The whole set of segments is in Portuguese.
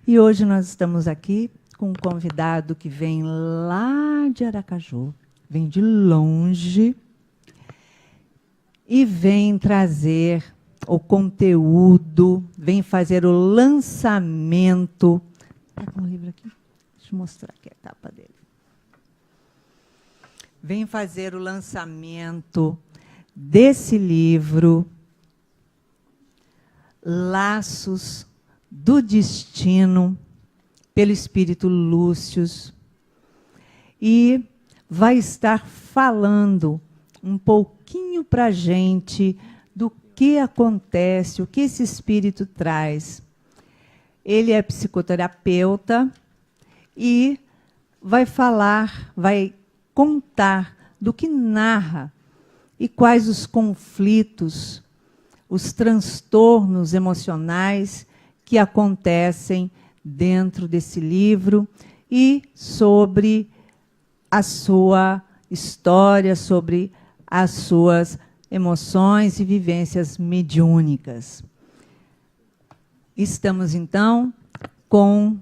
E hoje nós estamos aqui com um convidado que vem lá de Aracaju, vem de longe, e vem trazer o conteúdo, vem fazer o lançamento. Pega um livro aqui, deixa eu mostrar aqui a capa dele. Vem fazer o lançamento desse livro, Laços do Destino, pelo Espírito Lúcius, e vai estar falando um pouquinho para a gente do que acontece, o que esse espírito traz. Ele é psicoterapeuta e vai falar, vai contar do que narra e quais os conflitos, os transtornos emocionais que acontecem dentro desse livro e sobre a sua história, sobre as suas emoções e vivências mediúnicas. Estamos, então, com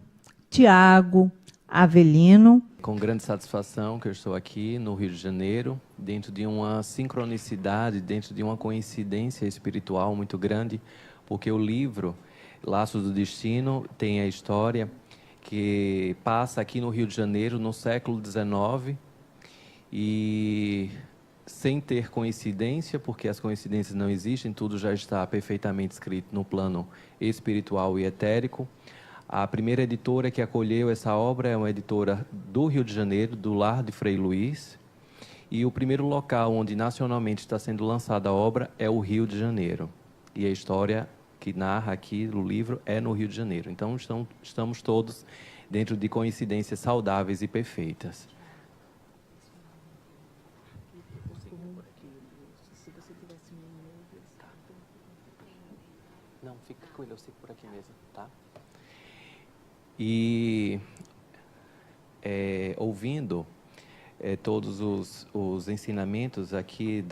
Tiago Avelino. Com grande satisfação que eu estou aqui no Rio de Janeiro, dentro de uma sincronicidade, dentro de uma coincidência espiritual muito grande, porque o livro Laços do Destino tem a história que passa aqui no Rio de Janeiro no século XIX e sem ter coincidência, porque as coincidências não existem, tudo já está perfeitamente escrito no plano espiritual e etérico. A primeira editora que acolheu essa obra é uma editora do Rio de Janeiro, do Lar de Frei Luís, e o primeiro local onde nacionalmente está sendo lançada a obra é o Rio de Janeiro. E a história que narra aqui no livro é no Rio de Janeiro. Então, estamos todos dentro de coincidências saudáveis e perfeitas. Não, fica com ele, eu fico por aqui mesmo, tá? E ouvindo todos os ensinamentos aqui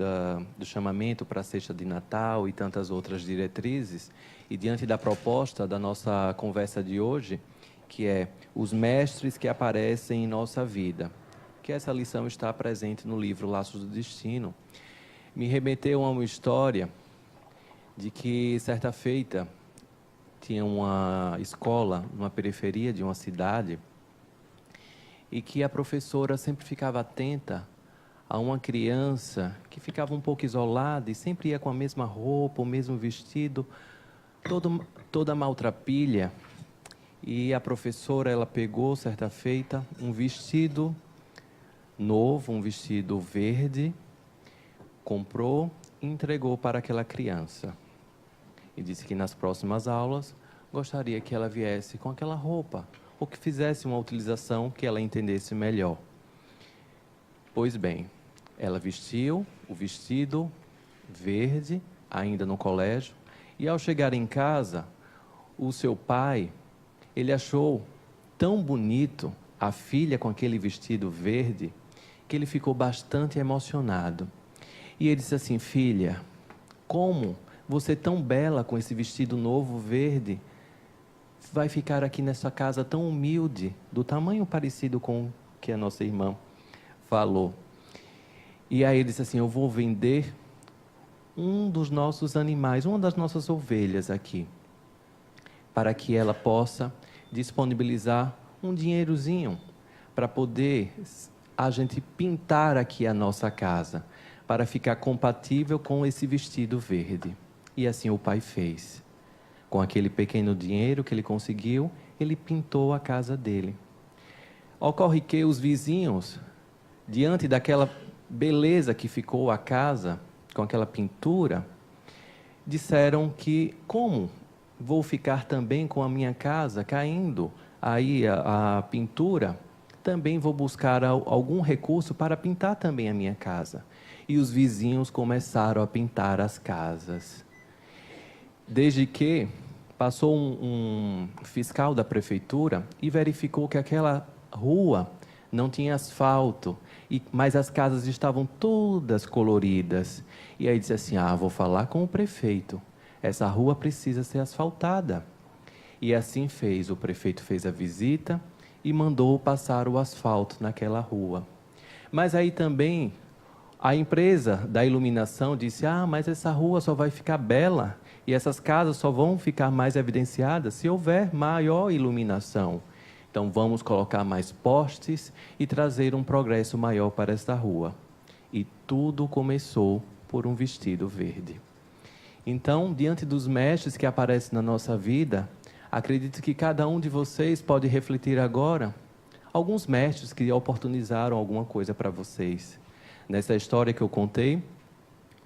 do chamamento para a Sexta de Natal e tantas outras diretrizes, e diante da proposta da nossa conversa de hoje, que é os mestres que aparecem em nossa vida, que essa lição está presente no livro Laços do Destino, me remeteu a uma história de que, certa feita, tinha uma escola numa periferia de uma cidade e que a professora sempre ficava atenta a uma criança que ficava um pouco isolada e sempre ia com a mesma roupa, o mesmo vestido, toda maltrapilha. E a professora, ela pegou, certa feita, um vestido novo, um vestido verde, comprou e entregou para aquela criança. E disse que nas próximas aulas gostaria que ela viesse com aquela roupa, ou que fizesse uma utilização que ela entendesse melhor. Pois bem, ela vestiu o vestido verde, ainda no colégio, e ao chegar em casa, o seu pai, ele achou tão bonito a filha com aquele vestido verde, que ele ficou bastante emocionado. E ele disse assim: filha, como você tão bela com esse vestido novo verde, vai ficar aqui nessa casa tão humilde, do tamanho parecido com o que a nossa irmã falou. E aí ele disse assim: eu vou vender um dos nossos animais, uma das nossas ovelhas aqui, para que ela possa disponibilizar um dinheirozinho para poder a gente pintar aqui a nossa casa, para ficar compatível com esse vestido verde. E assim o pai fez. Com aquele pequeno dinheiro que ele conseguiu, ele pintou a casa dele. Ocorre que os vizinhos, diante daquela beleza que ficou a casa, com aquela pintura, disseram que, como vou ficar também com a minha casa caindo aí a pintura, também vou buscar algum recurso para pintar também a minha casa. E os vizinhos começaram a pintar as casas. Desde que passou um fiscal da prefeitura e verificou que aquela rua não tinha asfalto, mas as casas estavam todas coloridas. E aí disse assim: vou falar com o prefeito, essa rua precisa ser asfaltada. E assim fez. O prefeito fez a visita e mandou passar o asfalto naquela rua. Mas aí também a empresa da iluminação disse: mas essa rua só vai ficar bela e essas casas só vão ficar mais evidenciadas se houver maior iluminação. Então vamos colocar mais postes e trazer um progresso maior para esta rua. E tudo começou por um vestido verde. Então, diante dos mestres que aparecem na nossa vida, acredito que cada um de vocês pode refletir agora alguns mestres que oportunizaram alguma coisa para vocês. Nessa história que eu contei,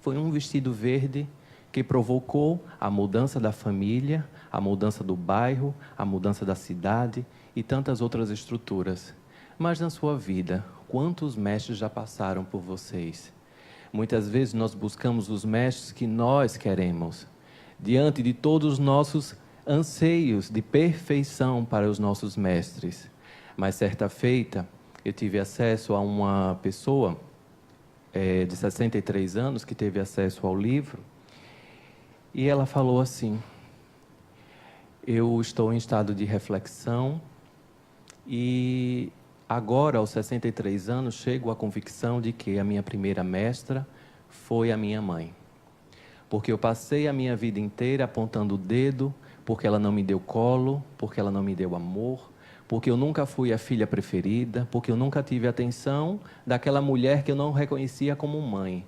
foi um vestido verde que provocou a mudança da família, a mudança do bairro, a mudança da cidade e tantas outras estruturas. Mas na sua vida, quantos mestres já passaram por vocês? Muitas vezes nós buscamos os mestres que nós queremos, diante de todos os nossos anseios de perfeição para os nossos mestres. Mas certa feita, eu tive acesso a uma pessoa de 63 anos que teve acesso ao livro, e ela falou assim: eu estou em estado de reflexão e agora, aos 63 anos, chego à convicção de que a minha primeira mestra foi a minha mãe. Porque eu passei a minha vida inteira apontando o dedo, porque ela não me deu colo, porque ela não me deu amor, porque eu nunca fui a filha preferida, porque eu nunca tive a atenção daquela mulher que eu não reconhecia como mãe.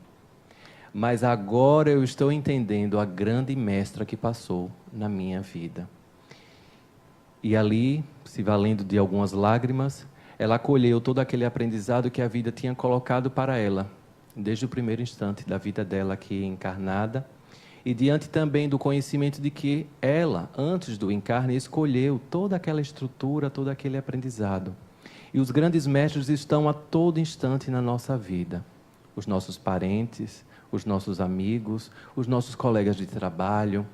Mas agora eu estou entendendo a grande mestra que passou na minha vida. E ali, se valendo de algumas lágrimas, ela acolheu todo aquele aprendizado que a vida tinha colocado para ela, desde o primeiro instante da vida dela aqui encarnada, e diante também do conhecimento de que ela, antes do encarne, escolheu toda aquela estrutura, todo aquele aprendizado. E os grandes mestres estão a todo instante na nossa vida. Os nossos parentes, os nossos amigos, os nossos colegas de trabalho,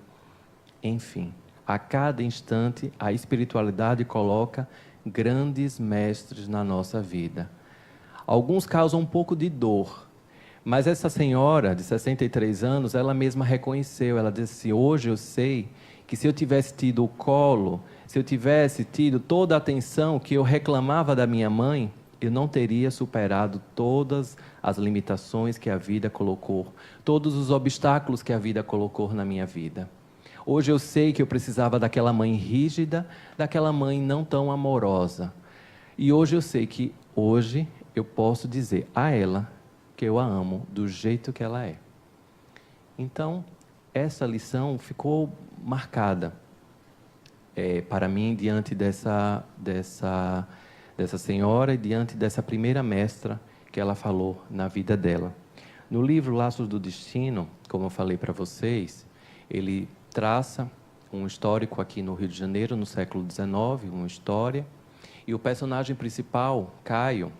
enfim. A cada instante, a espiritualidade coloca grandes mestres na nossa vida. Alguns causam um pouco de dor, mas essa senhora de 63 anos, ela mesma reconheceu, ela disse: hoje eu sei que se eu tivesse tido o colo, se eu tivesse tido toda a atenção que eu reclamava da minha mãe, eu não teria superado todas as limitações que a vida colocou, todos os obstáculos que a vida colocou na minha vida. Hoje eu sei que eu precisava daquela mãe rígida, daquela mãe não tão amorosa. E hoje eu sei que hoje eu posso dizer a ela que eu a amo do jeito que ela é. Então, essa lição ficou marcada para mim diante dessa senhora e diante dessa primeira mestra que ela falou na vida dela. No livro Laços do Destino, como eu falei para vocês, ele traça um histórico aqui no Rio de Janeiro, no século XIX, uma história, e o personagem principal, Caio,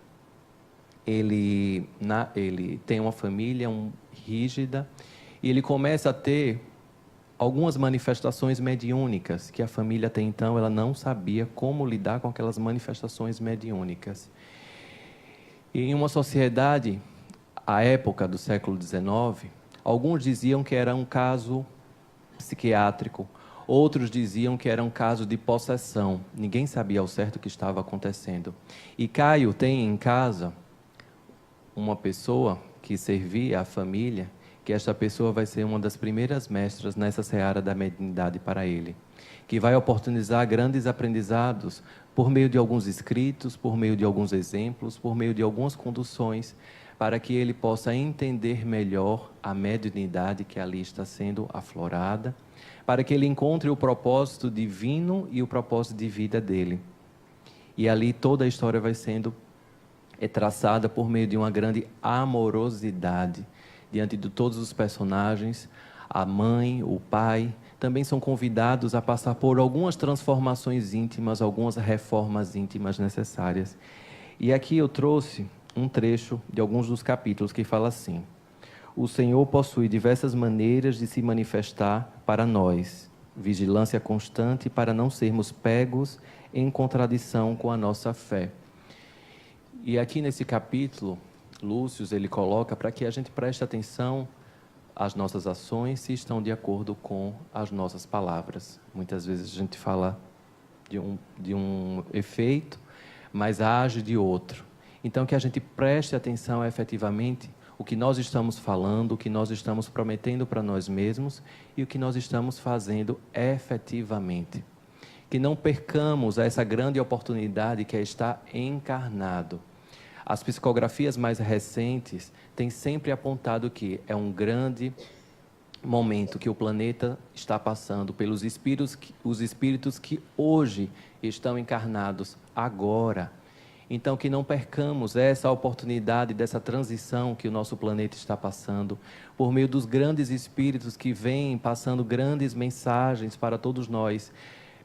ele tem uma família rígida, e ele começa a ter algumas manifestações mediúnicas, que a família até então ela não sabia como lidar com aquelas manifestações mediúnicas. E em uma sociedade, à época do século XIX, alguns diziam que era um caso psiquiátrico, outros diziam que era um caso de possessão. Ninguém sabia ao certo o que estava acontecendo. E Caio tem em casa uma pessoa que servia a família, que esta pessoa vai ser uma das primeiras mestras nessa seara da mediunidade para ele, que vai oportunizar grandes aprendizados por meio de alguns escritos, por meio de alguns exemplos, por meio de algumas conduções, para que ele possa entender melhor a mediunidade que ali está sendo aflorada, para que ele encontre o propósito divino e o propósito de vida dele. E ali toda a história vai sendo traçada por meio de uma grande amorosidade, diante de todos os personagens. A mãe, o pai, também são convidados a passar por algumas transformações íntimas, algumas reformas íntimas necessárias. E aqui eu trouxe um trecho de alguns dos capítulos que fala assim: o Senhor possui diversas maneiras de se manifestar para nós, vigilância constante para não sermos pegos em contradição com a nossa fé. E aqui nesse capítulo, Lúcio, ele coloca para que a gente preste atenção as nossas ações se estão de acordo com as nossas palavras. Muitas vezes a gente fala de um efeito, mas age de outro. Então, que a gente preste atenção efetivamente o que nós estamos falando, o que nós estamos prometendo para nós mesmos e o que nós estamos fazendo efetivamente. Que não percamos essa grande oportunidade que é estar encarnado. As psicografias mais recentes têm sempre apontado que é um grande momento que o planeta está passando pelos os espíritos que hoje estão encarnados agora. Então, que não percamos essa oportunidade dessa transição que o nosso planeta está passando, por meio dos grandes espíritos que vêm passando grandes mensagens para todos nós,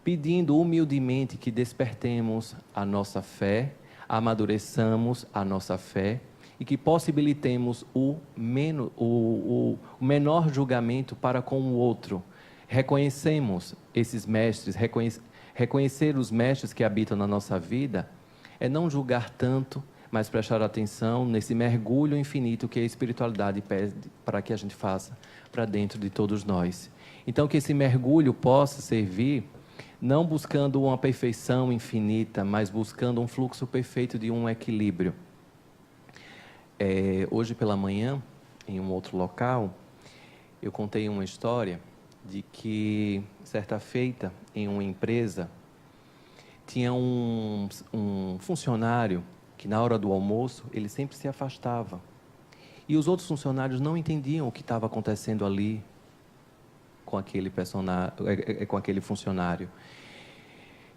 pedindo humildemente que despertemos a nossa fé, amadureçamos a nossa fé e que possibilitemos o menor julgamento para com o outro. Reconhecemos esses mestres, reconhecer os mestres que habitam na nossa vida é não julgar tanto, mas prestar atenção nesse mergulho infinito que a espiritualidade pede para que a gente faça para dentro de todos nós. Então, que esse mergulho possa servir não buscando uma perfeição infinita, mas buscando um fluxo perfeito de um equilíbrio. Hoje pela manhã, em um outro local, eu contei uma história de que, certa feita, em uma empresa, tinha um funcionário que, na hora do almoço, ele sempre se afastava. E os outros funcionários não entendiam o que estava acontecendo ali com aquele funcionário.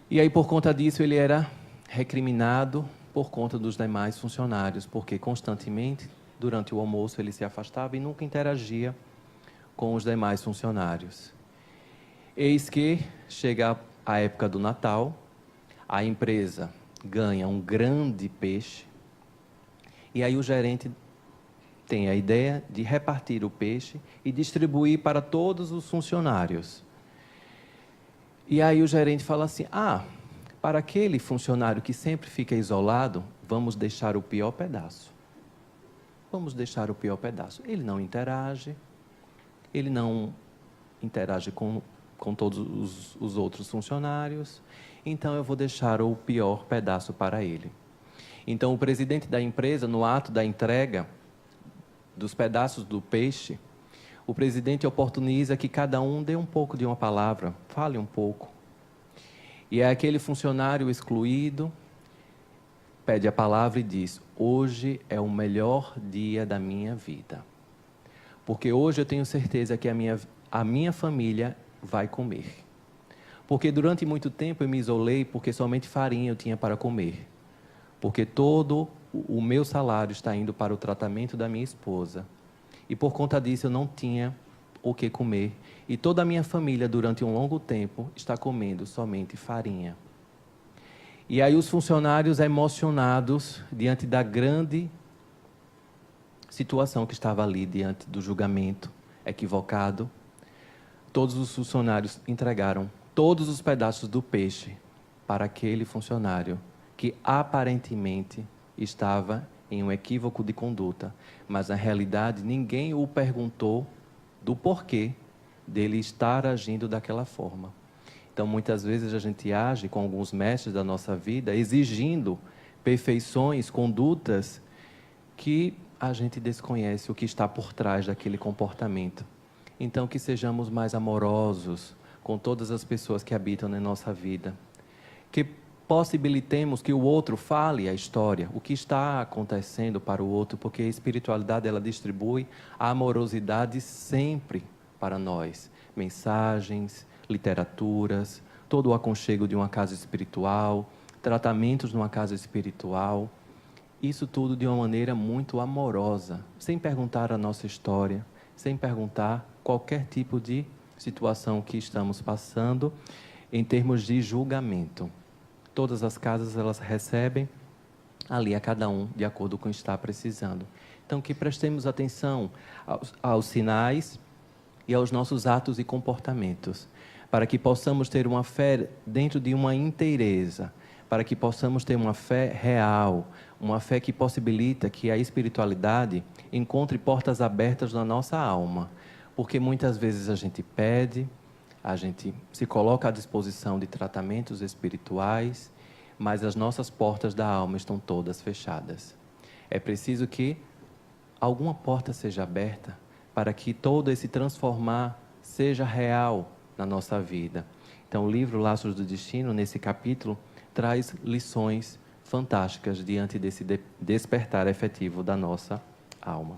E aí, por conta disso, ele era recriminado por conta dos demais funcionários, porque constantemente, durante o almoço, ele se afastava e nunca interagia com os demais funcionários. Eis que chega a época do Natal, a empresa ganha um grande peixe, e aí o gerente tem a ideia de repartir o peixe e distribuir para todos os funcionários. E aí o gerente fala assim, para aquele funcionário que sempre fica isolado, vamos deixar o pior pedaço. Vamos deixar o pior pedaço. Ele não interage com todos os outros funcionários, então eu vou deixar o pior pedaço para ele. Então o presidente da empresa, no ato da entrega dos pedaços do peixe, o presidente oportuniza que cada um dê um pouco de uma palavra, fale um pouco. E é aquele funcionário excluído, pede a palavra e diz, hoje é o melhor dia da minha vida. Porque hoje eu tenho certeza que a minha família vai comer. Porque durante muito tempo eu me isolei porque somente farinha eu tinha para comer. Porque todo o meu salário está indo para o tratamento da minha esposa. E por conta disso eu não tinha o que comer. E toda a minha família, durante um longo tempo, está comendo somente farinha. E aí os funcionários emocionados, diante da grande situação que estava ali, diante do julgamento equivocado, todos os funcionários entregaram todos os pedaços do peixe para aquele funcionário que aparentemente estava em um equívoco de conduta, mas na realidade ninguém o perguntou do porquê dele estar agindo daquela forma. Então, muitas vezes a gente age com alguns mestres da nossa vida, exigindo perfeições, condutas, que a gente desconhece o que está por trás daquele comportamento. Então, que sejamos mais amorosos com todas as pessoas que habitam na nossa vida. Que possibilitemos que o outro fale a história, o que está acontecendo para o outro, porque a espiritualidade, ela distribui a amorosidade sempre para nós. Mensagens, literaturas, todo o aconchego de uma casa espiritual, tratamentos numa casa espiritual, isso tudo de uma maneira muito amorosa, sem perguntar a nossa história, sem perguntar qualquer tipo de situação que estamos passando em termos de julgamento. Todas as casas, elas recebem ali a cada um de acordo com o que está precisando. Então, que prestemos atenção aos sinais e aos nossos atos e comportamentos, para que possamos ter uma fé dentro de uma inteireza, para que possamos ter uma fé real, uma fé que possibilita que a espiritualidade encontre portas abertas na nossa alma. Porque muitas vezes a gente pede, a gente se coloca à disposição de tratamentos espirituais, mas as nossas portas da alma estão todas fechadas. É preciso que alguma porta seja aberta para que todo esse transformar seja real na nossa vida. Então, o livro Laços do Destino, nesse capítulo, traz lições fantásticas diante desse despertar efetivo da nossa alma.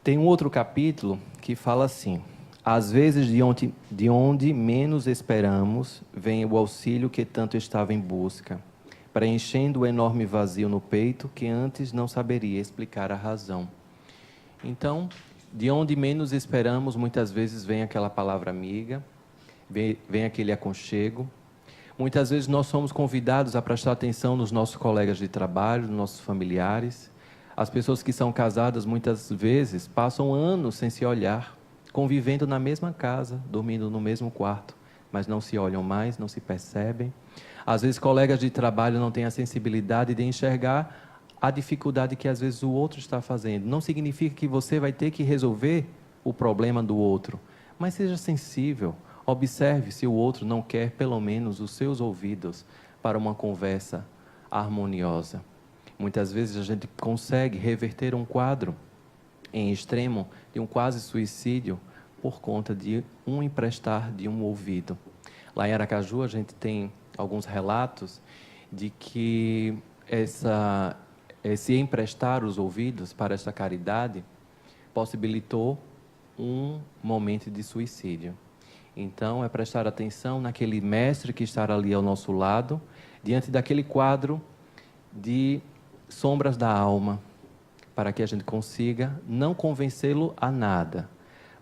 Tem um outro capítulo que fala assim: às vezes de onde menos esperamos, vem o auxílio que tanto estava em busca, preenchendo o enorme vazio no peito que antes não saberia explicar a razão. Então, de onde menos esperamos, muitas vezes vem aquela palavra amiga, vem aquele aconchego. Muitas vezes nós somos convidados a prestar atenção nos nossos colegas de trabalho, nos nossos familiares. As pessoas que são casadas, muitas vezes, passam anos sem se olhar, convivendo na mesma casa, dormindo no mesmo quarto, mas não se olham mais, não se percebem. Às vezes, colegas de trabalho não têm a sensibilidade de enxergar a dificuldade que, às vezes, o outro está fazendo. Não significa que você vai ter que resolver o problema do outro, mas seja sensível. Observe se o outro não quer, pelo menos, os seus ouvidos para uma conversa harmoniosa. Muitas vezes a gente consegue reverter um quadro em extremo de um quase suicídio por conta de um emprestar de um ouvido. Lá em Aracaju a gente tem alguns relatos de que esse emprestar os ouvidos para essa caridade possibilitou um momento de suicídio. Então, é prestar atenção naquele mestre que está ali ao nosso lado, diante daquele quadro de sombras da alma, para que a gente consiga não convencê-lo a nada,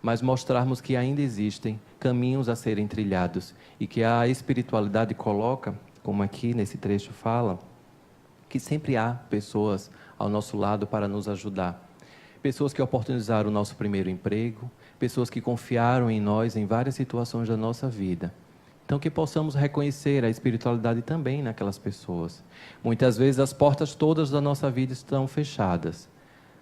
mas mostrarmos que ainda existem caminhos a serem trilhados e que a espiritualidade coloca, como aqui nesse trecho fala, que sempre há pessoas ao nosso lado para nos ajudar. Pessoas que oportunizaram o nosso primeiro emprego, pessoas que confiaram em nós em várias situações da nossa vida. Então, que possamos reconhecer a espiritualidade também naquelas pessoas. Muitas vezes as portas todas da nossa vida estão fechadas,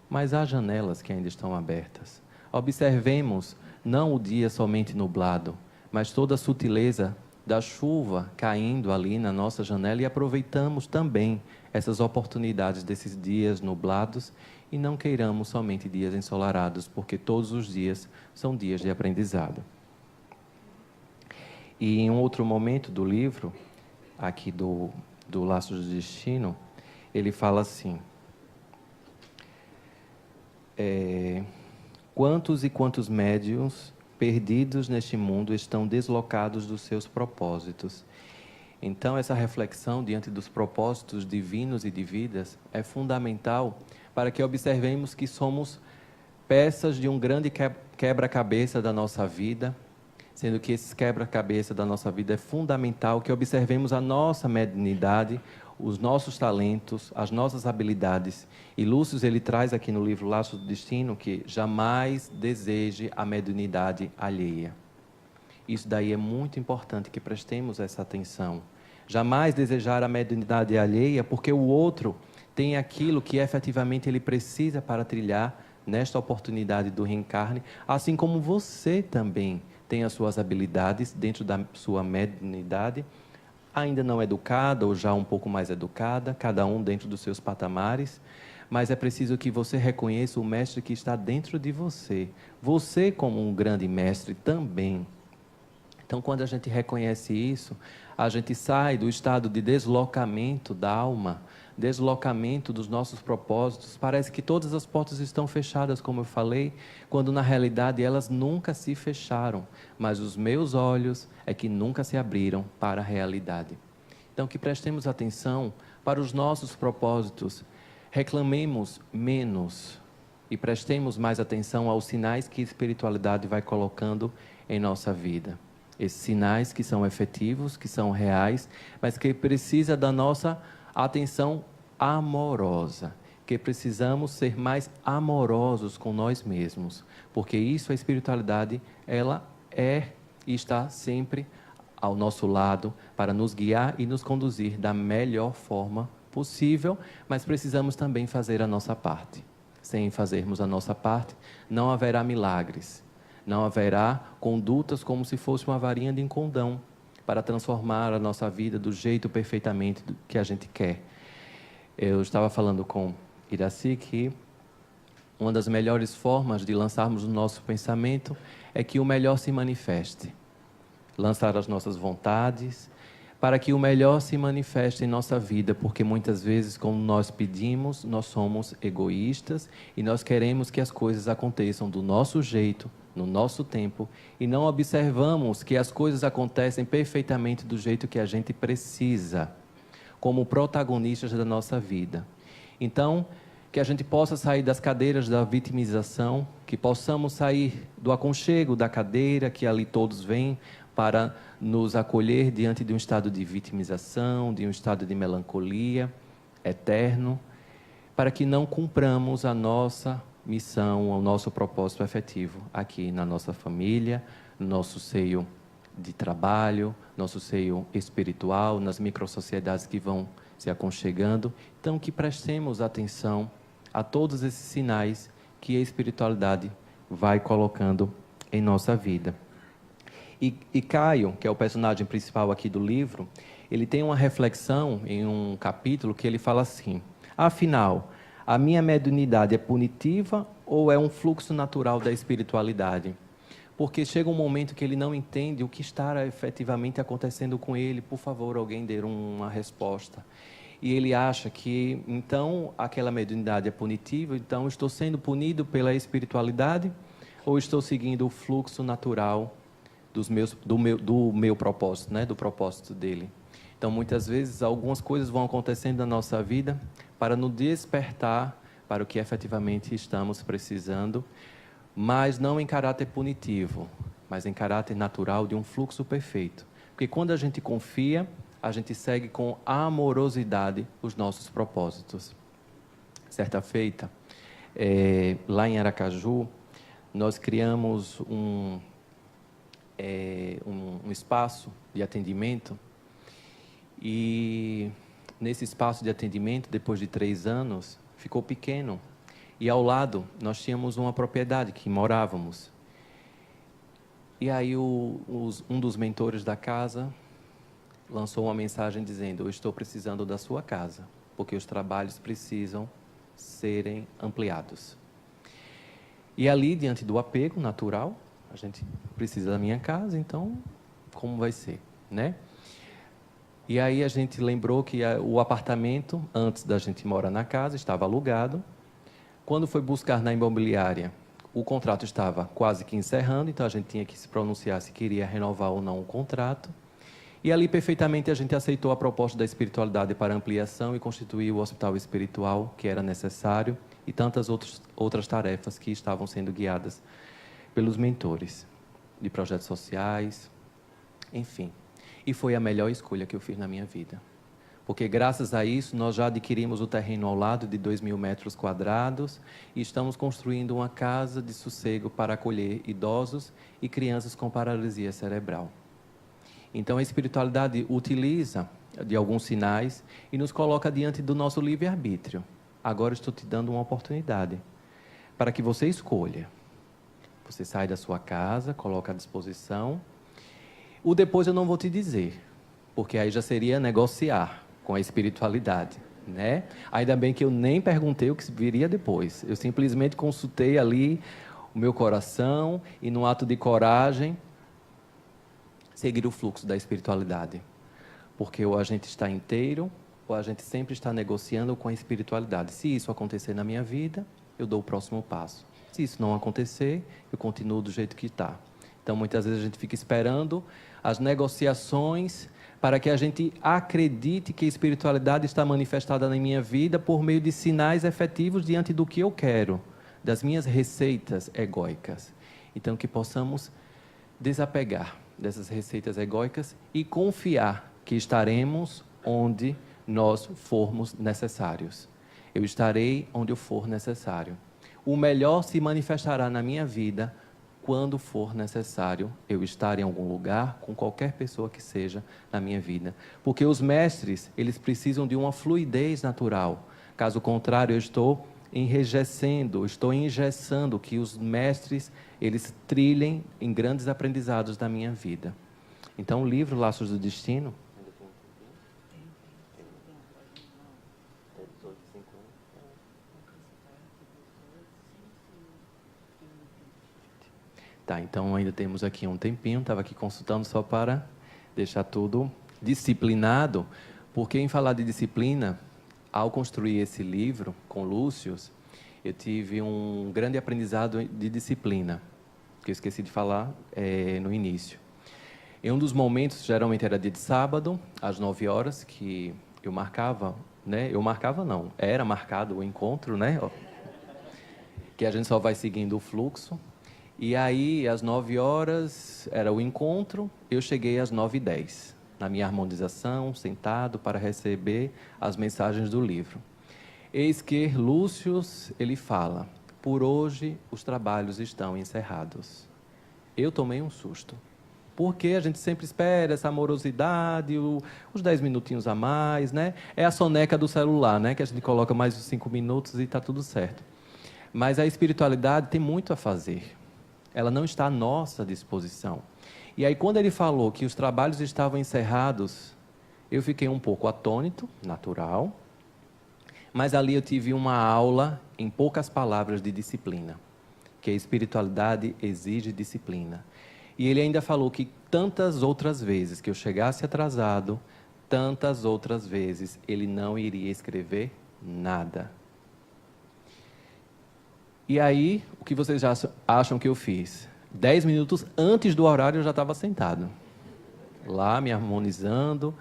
mas há janelas que ainda estão abertas. Observemos não o dia somente nublado, mas toda a sutileza da chuva caindo ali na nossa janela e aproveitamos também essas oportunidades desses dias nublados e não queiramos somente dias ensolarados, porque todos os dias são dias de aprendizado. E em um outro momento do livro, aqui do Laços do Destino, ele fala assim: quantos e quantos médiuns perdidos neste mundo estão deslocados dos seus propósitos. Então, essa reflexão diante dos propósitos divinos e de vidas é fundamental para que observemos que somos peças de um grande quebra-cabeça da nossa vida, sendo que esse quebra-cabeça da nossa vida é fundamental que observemos a nossa mediunidade, os nossos talentos, as nossas habilidades. E Lúcio, ele traz aqui no livro Laços do Destino que jamais deseje a mediunidade alheia. Isso daí é muito importante que prestemos essa atenção. Jamais desejar a mediunidade alheia, porque o outro tem aquilo que efetivamente ele precisa para trilhar nesta oportunidade do reencarne, assim como você também tem as suas habilidades dentro da sua mediunidade, ainda não educada ou já um pouco mais educada, cada um dentro dos seus patamares, mas é preciso que você reconheça o mestre que está dentro de você. Você como um grande mestre também. Então, quando a gente reconhece isso, a gente sai do estado de deslocamento da alma, deslocamento dos nossos propósitos. Parece que todas as portas estão fechadas, como eu falei, quando na realidade elas nunca se fecharam, mas os meus olhos é que nunca se abriram para a realidade. Então, que prestemos atenção para os nossos propósitos, reclamemos menos e prestemos mais atenção aos sinais que a espiritualidade vai colocando em nossa vida. Esses sinais que são efetivos, que são reais, mas que precisa da nossa atenção amorosa. que precisamos ser mais amorosos com nós mesmos, porque isso, a espiritualidade, ela é e está sempre ao nosso lado para nos guiar e nos conduzir da melhor forma possível, mas precisamos também fazer a nossa parte. Sem fazermos a nossa parte, não haverá milagres, não haverá condutas como se fosse uma varinha de condão para transformar a nossa vida do jeito perfeitamente que a gente quer. Eu estava falando com Iraci que uma das melhores formas de lançarmos o nosso pensamento é que o melhor se manifeste. Lançar as nossas vontades para que o melhor se manifeste em nossa vida, porque muitas vezes, como nós pedimos, nós somos egoístas e nós queremos que as coisas aconteçam do nosso jeito, no nosso tempo, e não observamos que as coisas acontecem perfeitamente do jeito que a gente precisa, como protagonistas da nossa vida. Então, que a gente possa sair das cadeiras da vitimização, que possamos sair do aconchego da cadeira, que ali todos vêm para nos acolher diante de um estado de vitimização, de um estado de melancolia eterno, para que não cumpramos a nossa missão, o nosso propósito efetivo aqui na nossa família, no nosso seio de trabalho, nosso seio espiritual, nas microsociedades que vão se aconchegando. Então, que prestemos atenção a todos esses sinais que a espiritualidade vai colocando em nossa vida. E Caio, que é o personagem principal aqui do livro, ele tem uma reflexão em um capítulo que ele fala assim: afinal, a minha mediunidade é punitiva ou é um fluxo natural da espiritualidade? Porque chega um momento que ele não entende o que está efetivamente acontecendo com ele. Por favor, alguém dê uma resposta. E ele acha que, então, aquela mediunidade é punitiva, então estou sendo punido pela espiritualidade ou estou seguindo o fluxo natural do meu propósito, né? Do propósito dele. Então, muitas vezes, algumas coisas vão acontecendo na nossa vida para nos despertar para o que efetivamente estamos precisando, mas não em caráter punitivo, mas em caráter natural de um fluxo perfeito. Porque quando a gente confia, a gente segue com amorosidade os nossos propósitos. Certa feita, lá em Aracaju, nós criamos um espaço de atendimento, e nesse espaço de atendimento, depois de 3 anos, ficou pequeno, e ao lado nós tínhamos uma propriedade que morávamos. E aí um dos mentores da casa lançou uma mensagem dizendo: eu estou precisando da sua casa, porque os trabalhos precisam serem ampliados. E ali, diante do apego natural, a gente precisa da minha casa, então como vai ser, né? E aí a gente lembrou que o apartamento, antes da gente morar na casa, estava alugado. Quando foi buscar na imobiliária, o contrato estava quase que encerrando, então a gente tinha que se pronunciar se queria renovar ou não o contrato. E ali, perfeitamente, a gente aceitou a proposta da espiritualidade para ampliação e constituiu o hospital espiritual que era necessário e tantas outras tarefas que estavam sendo guiadas pelos mentores de projetos sociais, enfim. E foi a melhor escolha que eu fiz na minha vida. Porque, graças a isso, nós já adquirimos o terreno ao lado de 2.000 metros quadrados e estamos construindo uma casa de sossego para acolher idosos e crianças com paralisia cerebral. Então, a espiritualidade utiliza de alguns sinais e nos coloca diante do nosso livre-arbítrio. Agora estou te dando uma oportunidade para que você escolha. Você sai da sua casa, coloca à disposição. O depois eu não vou te dizer, porque aí já seria negociar com a espiritualidade, né? Ainda bem que eu nem perguntei o que viria depois. Eu simplesmente consultei ali o meu coração e, num ato de coragem, seguir o fluxo da espiritualidade. Porque ou a gente está inteiro, ou a gente sempre está negociando com a espiritualidade. Se isso acontecer na minha vida, eu dou o próximo passo. Se isso não acontecer, eu continuo do jeito que está. Então, muitas vezes a gente fica esperando as negociações para que a gente acredite que a espiritualidade está manifestada na minha vida por meio de sinais efetivos diante do que eu quero, das minhas receitas egóicas. Então, que possamos desapegar dessas receitas egóicas e confiar que estaremos onde nós formos necessários. Eu estarei onde eu for necessário. O melhor se manifestará na minha vida quando for necessário eu estar em algum lugar com qualquer pessoa que seja na minha vida. Porque os mestres, eles precisam de uma fluidez natural. Caso contrário, eu estou enrijecendo, estou engessando que os mestres, eles trilhem em grandes aprendizados da minha vida. Então, o livro Laços do Destino... Tá, então ainda temos aqui um tempinho, estava aqui consultando só para deixar tudo disciplinado, porque em falar de disciplina, ao construir esse livro com Lúcio, eu tive um grande aprendizado de disciplina, que eu esqueci de falar no início. Em um dos momentos, geralmente era dia de sábado, às 9 horas, que eu marcava, né? Eu marcava não, era marcado o encontro, né? Que a gente só vai seguindo o fluxo. E aí, às 9 horas, era o encontro, eu cheguei às 9h10, na minha harmonização, sentado para receber as mensagens do livro. Eis que Lúcio, ele fala, por hoje os trabalhos estão encerrados. Eu tomei um susto, porque a gente sempre espera essa amorosidade, os 10 minutinhos a mais, né? É a soneca do celular, né? Que a gente coloca mais os 5 minutos e está tudo certo. Mas a espiritualidade tem muito a fazer. Ela não está à nossa disposição. E aí, quando ele falou que os trabalhos estavam encerrados, eu fiquei um pouco atônito, natural, mas ali eu tive uma aula, em poucas palavras, de disciplina, que a espiritualidade exige disciplina. E ele ainda falou que tantas outras vezes que eu chegasse atrasado, tantas outras vezes ele não iria escrever nada. E aí, o que vocês já acham que eu fiz? 10 minutos antes do horário eu já estava sentado. Lá, me harmonizando,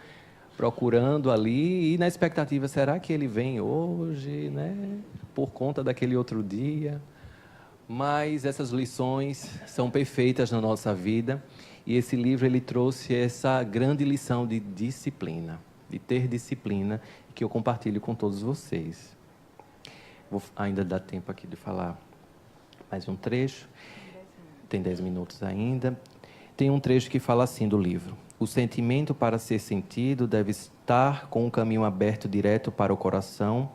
procurando ali, e na expectativa, será que ele vem hoje, né? Por conta daquele outro dia. Mas essas lições são perfeitas na nossa vida, e esse livro ele trouxe essa grande lição de disciplina, de ter disciplina, que eu compartilho com todos vocês. Ainda dá tempo aqui de falar mais um trecho. Tem 10 minutos ainda. Tem um trecho que fala assim do livro. O sentimento para ser sentido deve estar com o caminho aberto direto para o coração,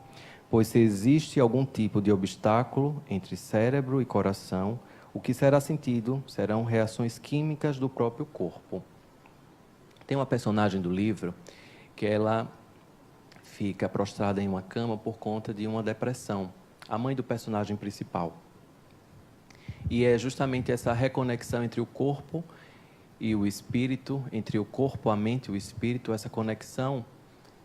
pois se existe algum tipo de obstáculo entre cérebro e coração, o que será sentido serão reações químicas do próprio corpo. Tem uma personagem do livro que ela fica prostrada em uma cama por conta de uma depressão, a mãe do personagem principal. E é justamente essa reconexão entre o corpo e o espírito, entre o corpo, a mente e o espírito, essa conexão,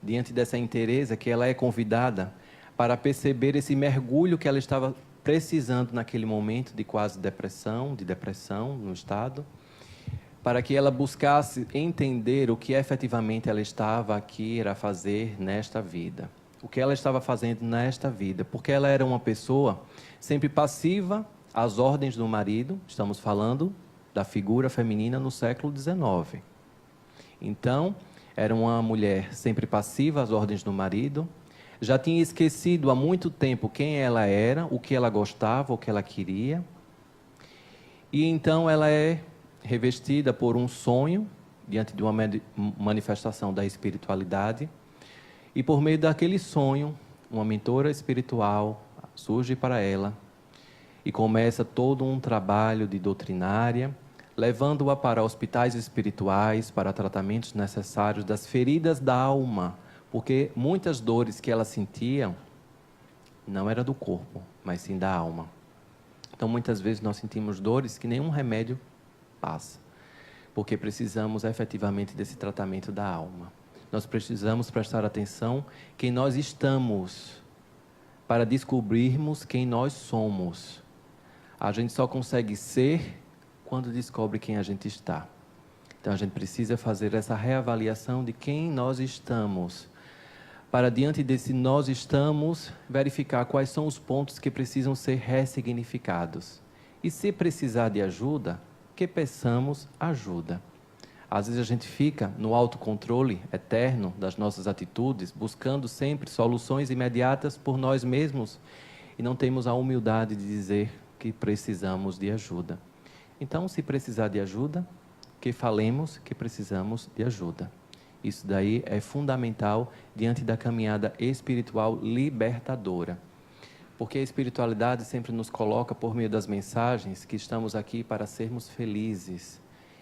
diante dessa inteireza que ela é convidada para perceber esse mergulho que ela estava precisando naquele momento de quase depressão, no estado, para que ela buscasse entender o que efetivamente ela estava aqui a fazer nesta vida. O que ela estava fazendo nesta vida. Porque ela era uma pessoa sempre passiva às ordens do marido. Estamos falando da figura feminina no século XIX. Então, era uma mulher sempre passiva às ordens do marido. Já tinha esquecido há muito tempo quem ela era, o que ela gostava, o que ela queria. E então ela é revestida por um sonho, diante de uma manifestação da espiritualidade, e por meio daquele sonho, uma mentora espiritual surge para ela, e começa todo um trabalho de doutrinária, levando-a para hospitais espirituais, para tratamentos necessários das feridas da alma, porque muitas dores que ela sentia, não era do corpo, mas sim da alma. Então, muitas vezes nós sentimos dores que nenhum remédio passa, porque precisamos efetivamente desse tratamento da alma. Nós precisamos prestar atenção quem nós estamos, para descobrirmos quem nós somos. A gente só consegue ser quando descobre quem a gente está. Então a gente precisa fazer essa reavaliação de quem nós estamos, para diante desse nós estamos, verificar quais são os pontos que precisam ser ressignificados. E se precisar de ajuda, que peçamos ajuda. Às vezes a gente fica no autocontrole eterno das nossas atitudes, buscando sempre soluções imediatas por nós mesmos e não temos a humildade de dizer que precisamos de ajuda. Então, se precisar de ajuda, que falemos que precisamos de ajuda. Isso daí é fundamental diante da caminhada espiritual libertadora. Porque a espiritualidade sempre nos coloca por meio das mensagens que estamos aqui para sermos felizes.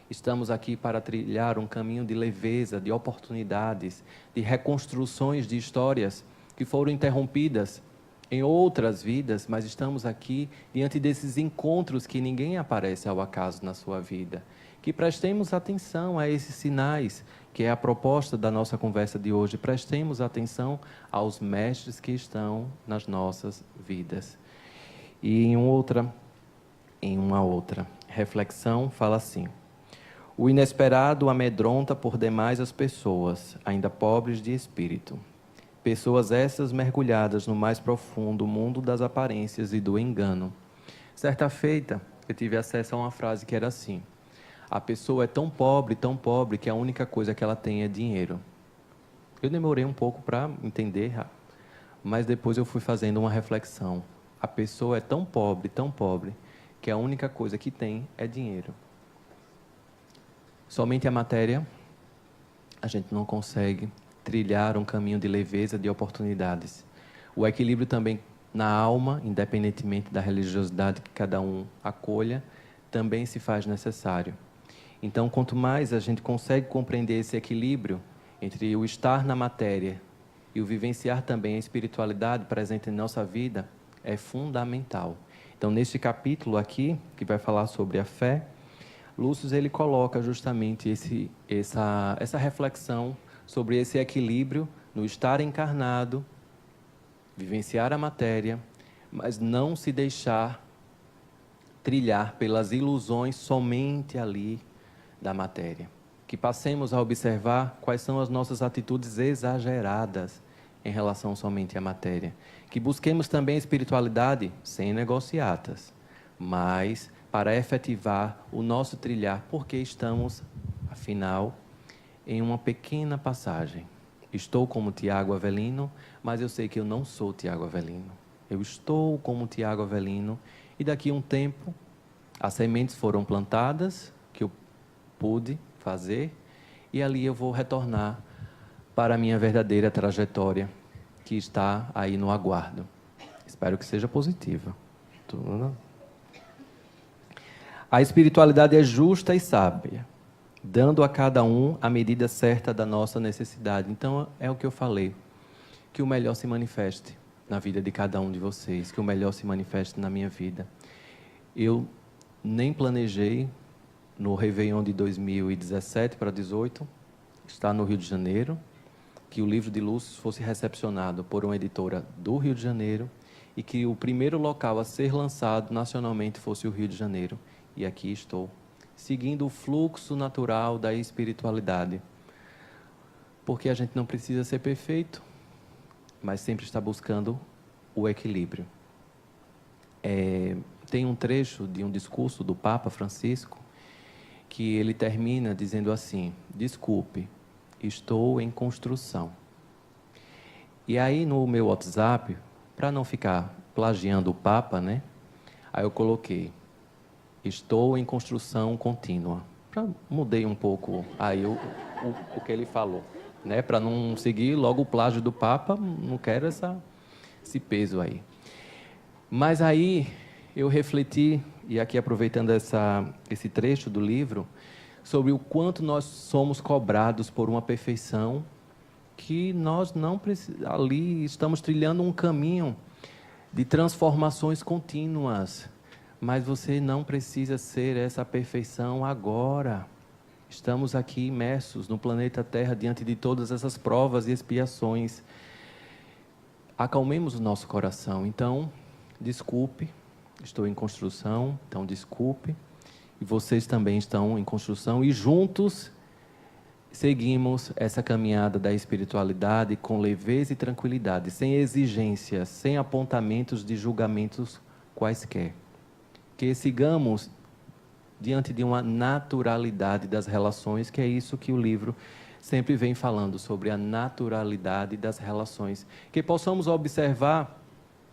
Estamos aqui para trilhar um caminho de leveza, de oportunidades, de reconstruções de histórias que foram interrompidas em outras vidas, mas estamos aqui diante desses encontros que ninguém aparece ao acaso na sua vida. Que prestemos atenção a esses sinais, que é a proposta da nossa conversa de hoje. Prestemos atenção aos mestres que estão nas nossas vidas. E em uma outra reflexão, fala assim: o inesperado amedronta por demais as pessoas, ainda pobres de espírito. Pessoas essas mergulhadas no mais profundo mundo das aparências e do engano. Certa feita, eu tive acesso a uma frase que era assim: a pessoa é tão pobre, que a única coisa que ela tem é dinheiro. Eu demorei um pouco para entender, mas depois eu fui fazendo uma reflexão. A pessoa é tão pobre, que a única coisa que tem é dinheiro. Somente a matéria, a gente não consegue trilhar um caminho de leveza, de oportunidades. O equilíbrio também na alma, independentemente da religiosidade que cada um acolha, também se faz necessário. Então, quanto mais a gente consegue compreender esse equilíbrio entre o estar na matéria e o vivenciar também a espiritualidade presente em nossa vida, é fundamental. Então, neste capítulo aqui, que vai falar sobre a fé, Lúcio ele coloca justamente essa reflexão sobre esse equilíbrio no estar encarnado, vivenciar a matéria, mas não se deixar trilhar pelas ilusões somente ali da matéria. Que passemos a observar quais são as nossas atitudes exageradas em relação somente à matéria. Que busquemos também a espiritualidade sem negociatas, mas para efetivar o nosso trilhar, porque estamos, afinal, em uma pequena passagem. Estou como Tiago Avelino, mas eu sei que eu não sou Tiago Avelino. Eu estou como Tiago Avelino e daqui a um tempo as sementes foram plantadas, que eu pude fazer, e ali eu vou retornar para a minha verdadeira trajetória, que está aí no aguardo. Espero que seja positiva. A espiritualidade é justa e sábia, dando a cada um a medida certa da nossa necessidade. Então, é o que eu falei, que o melhor se manifeste na vida de cada um de vocês, que o melhor se manifeste na minha vida. Eu nem planejei, no Réveillon de 2017 para 2018, estar no Rio de Janeiro, que o livro de Lúcio fosse recepcionado por uma editora do Rio de Janeiro e que o primeiro local a ser lançado nacionalmente fosse o Rio de Janeiro. E aqui estou, seguindo o fluxo natural da espiritualidade. Porque a gente não precisa ser perfeito, mas sempre está buscando o equilíbrio. Tem um trecho de um discurso do Papa Francisco, que ele termina dizendo assim: desculpe, estou em construção. E aí no meu WhatsApp, para não ficar plagiando o Papa, né? Aí eu coloquei: estou em construção contínua. Mudei um pouco aí o que ele falou, né? Para não seguir logo o plágio do Papa, não quero esse peso aí. Mas aí eu refleti, e aqui aproveitando esse trecho do livro, sobre o quanto nós somos cobrados por uma perfeição que nós não precisamos. Ali estamos trilhando um caminho de transformações contínuas. Mas você não precisa ser essa perfeição agora. Estamos aqui imersos no planeta Terra diante de todas essas provas e expiações. Acalmemos o nosso coração. Então, desculpe, estou em construção, então desculpe. E vocês também estão em construção e juntos seguimos essa caminhada da espiritualidade com leveza e tranquilidade, sem exigências, sem apontamentos de julgamentos quaisquer. Que sigamos diante de uma naturalidade das relações, que é isso que o livro sempre vem falando, sobre a naturalidade das relações. Que possamos observar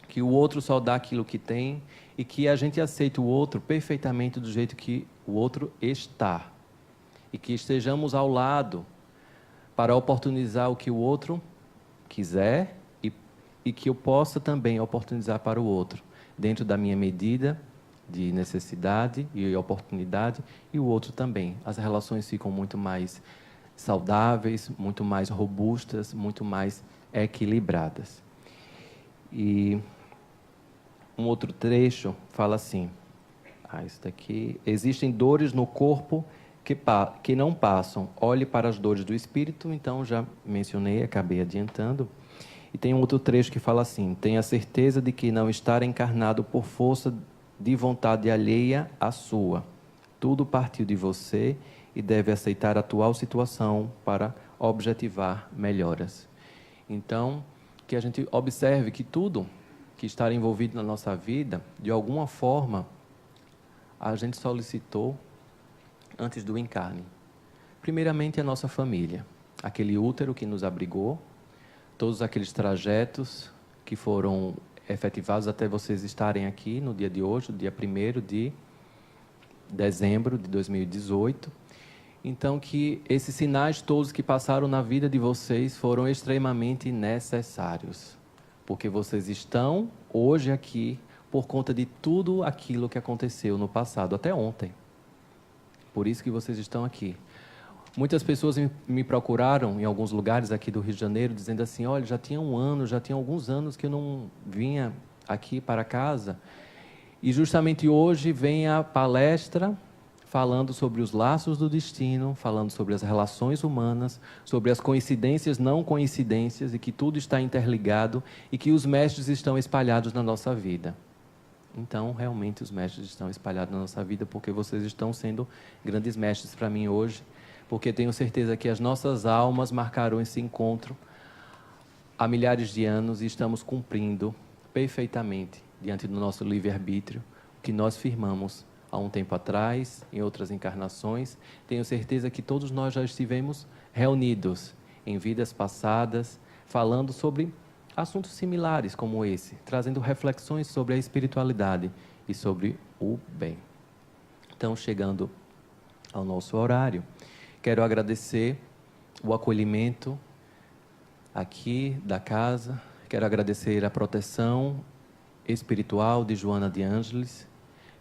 que o outro só dá aquilo que tem e que a gente aceita o outro perfeitamente do jeito que o outro está. E que estejamos ao lado para oportunizar o que o outro quiser e que eu possa também oportunizar para o outro, dentro da minha medida de necessidade e oportunidade, e o outro também. As relações ficam muito mais saudáveis, muito mais robustas, muito mais equilibradas. E um outro trecho fala assim, isso daqui, existem dores no corpo que não passam. Olhe para as dores do espírito, então já mencionei, acabei adiantando. E tem um outro trecho que fala assim, tenha certeza de que não estar encarnado por força de vontade alheia à sua. Tudo partiu de você e deve aceitar a atual situação para objetivar melhoras. Então, que a gente observe que tudo que está envolvido na nossa vida, de alguma forma, a gente solicitou antes do encarne. Primeiramente, a nossa família, aquele útero que nos abrigou, todos aqueles trajetos que foram efetivados até vocês estarem aqui no dia de hoje, no dia 1º de dezembro de 2018. Então, que esses sinais todos que passaram na vida de vocês foram extremamente necessários, porque vocês estão hoje aqui por conta de tudo aquilo que aconteceu no passado, até ontem. Por isso que vocês estão aqui. Muitas pessoas me procuraram em alguns lugares aqui do Rio de Janeiro, dizendo assim, olha, já tinha alguns anos que eu não vinha aqui para casa. E justamente hoje vem a palestra falando sobre os laços do destino, falando sobre as relações humanas, sobre as coincidências, não coincidências, e que tudo está interligado e que os mestres estão espalhados na nossa vida. Então, realmente, os mestres estão espalhados na nossa vida, porque vocês estão sendo grandes mestres para mim hoje, porque tenho certeza que as nossas almas marcaram esse encontro há milhares de anos e estamos cumprindo perfeitamente, diante do nosso livre-arbítrio, o que nós firmamos há um tempo atrás, em outras encarnações. Tenho certeza que todos nós já estivemos reunidos em vidas passadas, falando sobre assuntos similares como esse, trazendo reflexões sobre a espiritualidade e sobre o bem. Então, chegando ao nosso horário, quero agradecer o acolhimento aqui da casa, quero agradecer a proteção espiritual de Joana de Ângeles,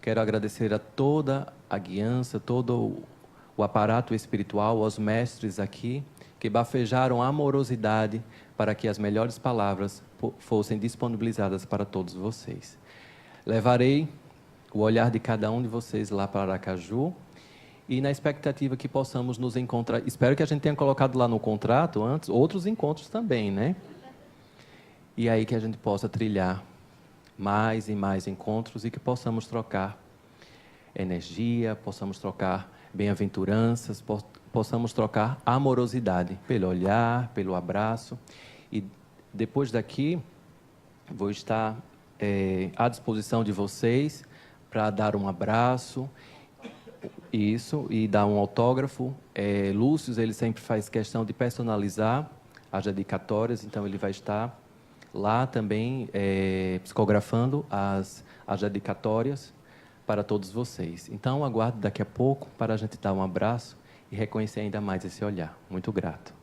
quero agradecer a toda a guiança, todo o aparato espiritual, aos mestres aqui, que bafejaram a amorosidade para que as melhores palavras fossem disponibilizadas para todos vocês. Levarei o olhar de cada um de vocês lá para Aracaju, e na expectativa que possamos nos encontrar, espero que a gente tenha colocado lá no contrato antes, outros encontros também, né? E aí que a gente possa trilhar mais e mais encontros e que possamos trocar energia, possamos trocar bem-aventuranças, possamos trocar amorosidade pelo olhar, pelo abraço. E depois daqui, vou estar à disposição de vocês para dar um abraço, e dar um autógrafo. Lúcio, ele sempre faz questão de personalizar as dedicatórias, então ele vai estar lá também psicografando as dedicatórias para todos vocês. Então, aguardo daqui a pouco para a gente dar um abraço e reconhecer ainda mais esse olhar. Muito grato.